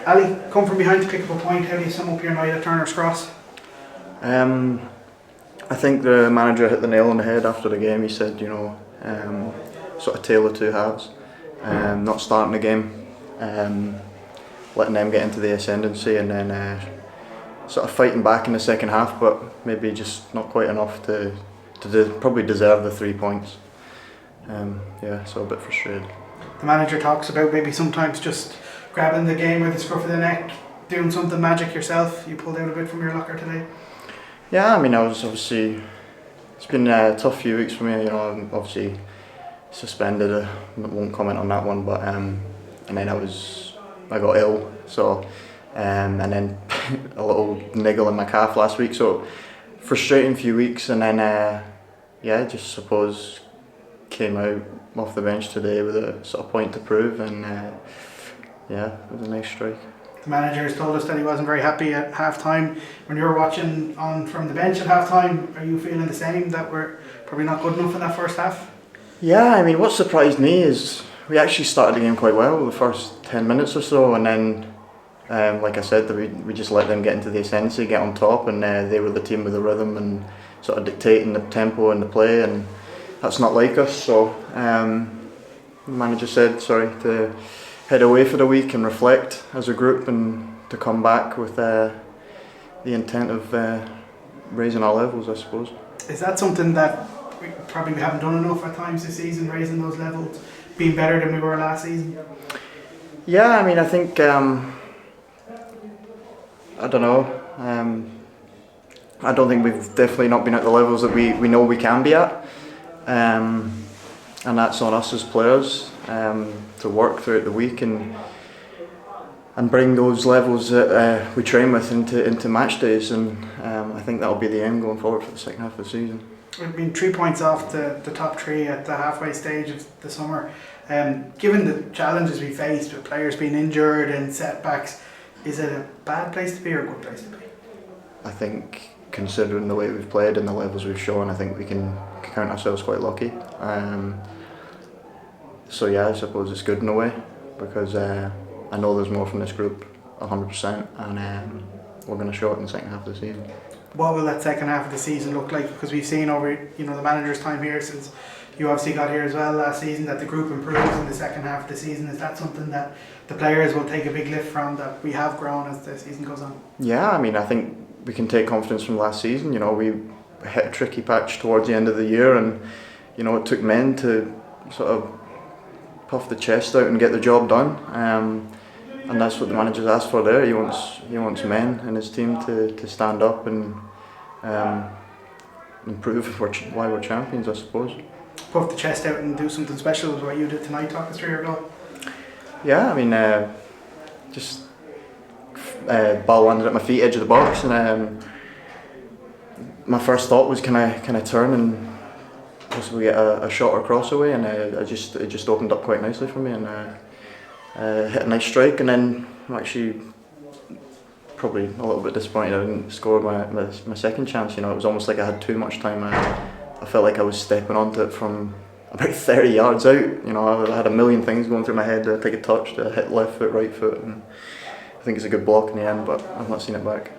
Ali, come from behind to pick up a point. How do you sum up your night at Turner's Cross? I think the manager hit the nail on the head after the game. He said, sort of tale of two halves. Not starting the game, letting them get into the ascendancy, and then sort of fighting back in the second half, but maybe just not quite enough to probably deserve the 3 points. So a bit frustrated. The manager talks about maybe sometimes just grabbing the game by the scruff of the neck, doing something magic yourself. You pulled out a bit from your locker today. Yeah, I mean, I was obviously, it's been a tough few weeks for me. I'm obviously suspended. I won't comment on that one, but and then I got ill, so and then a little niggle in my calf last week. So frustrating few weeks, and then just suppose came out off the bench today with a sort of point to prove, and it was a nice strike. The manager has told us that he wasn't very happy at half time. When you were watching on from the bench at half time, are you feeling the same, that we're probably not good enough in that first half? Yeah, I mean, what surprised me is we actually started the game quite well the first 10 minutes or so, and then like I said, we just let them get into the ascendancy, get on top, and they were the team with the rhythm and sort of dictating the tempo and the play, and that's not like us. So the manager said to head away for the week and reflect as a group, and to come back with the intent of raising our levels, I suppose. Is that something that we probably haven't done enough at times this season, raising those levels, being better than we were last season? Yeah, I mean, I think I don't know. I don't think we've definitely not been at the levels that we know we can be at, and that's on us as players to work throughout the week and bring those levels that we train with into match days, and I think that'll be the aim going forward for the second half of the season. We've been 3 points off the top three at the halfway stage of the summer. Given the challenges we faced with players being injured and setbacks, is it a bad place to be or a good place to be? I think, considering the way we've played and the levels we've shown, I think we can count ourselves quite lucky. I suppose it's good in a way, because I know there's more from this group, 100%, and we're going to show it in the second half of the season. What will that second half of the season look like? Because we've seen over the manager's time here, since you obviously got here as well last season, that the group improves in the second half of the season. Is that something that the players will take a big lift from, that we have grown as the season goes on? Yeah, I mean, I think we can take confidence from last season. We hit a tricky patch towards the end of the year, and it took men to sort of puff the chest out and get the job done, and that's what the manager's asked for there. He wants men in his team to stand up and prove why we're champions, I suppose. Puff the chest out and do something special is what you did tonight. Talk us through your goal. Yeah, I mean, ball landed at my feet, edge of the box, and my first thought was, can I turn and possibly get a shot or cross away, and it just opened up quite nicely for me, and hit a nice strike. And then I'm actually probably a little bit disappointed I didn't score my second chance. It was almost like I had too much time. I felt like I was stepping onto it from about 30 yards out. I had a million things going through my head. To take a touch, to hit left foot, right foot, and I think it's a good block in the end, but I've not seen it back.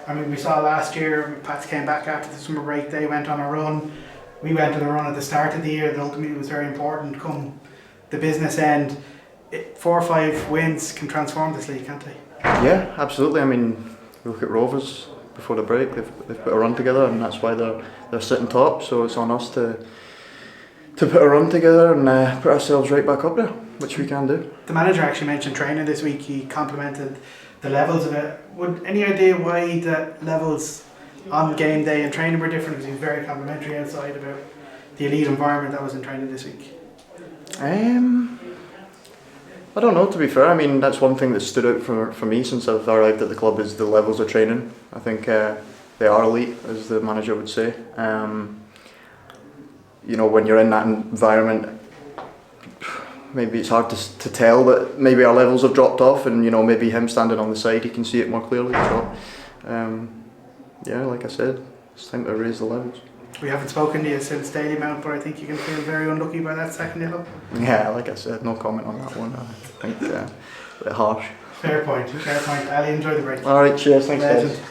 I mean, we saw last year, Pats came back after the summer break, they went on a run. We went on a run at the start of the year that ultimately was very important come the business end. 4 or 5 wins can transform this league, can't they? Yeah, absolutely. I mean, look at Rovers before the break, they've put a run together, and that's why they're sitting top, so it's on us to put a run together and put ourselves right back up there, which we can do. The manager actually mentioned training this week. He complimented the levels of it. Any idea why the levels on game day and training were different? Because he was very complimentary outside about the elite environment that was in training this week. I don't know, to be fair. I mean, that's one thing that stood out for me since I've arrived at the club, is the levels of training. I think they are elite, as the manager would say. When you're in that environment, maybe it's hard to tell that maybe our levels have dropped off, and maybe him standing on the side, he can see it more clearly. So like I said, it's time to raise the levels. We haven't spoken to you since Daily Mount, but I think you can feel very unlucky by that second yellow. Yeah, like I said, no comment on that one. I think a bit harsh. Fair point. Ali, enjoy the break. All right, cheers, thanks guys. Legend.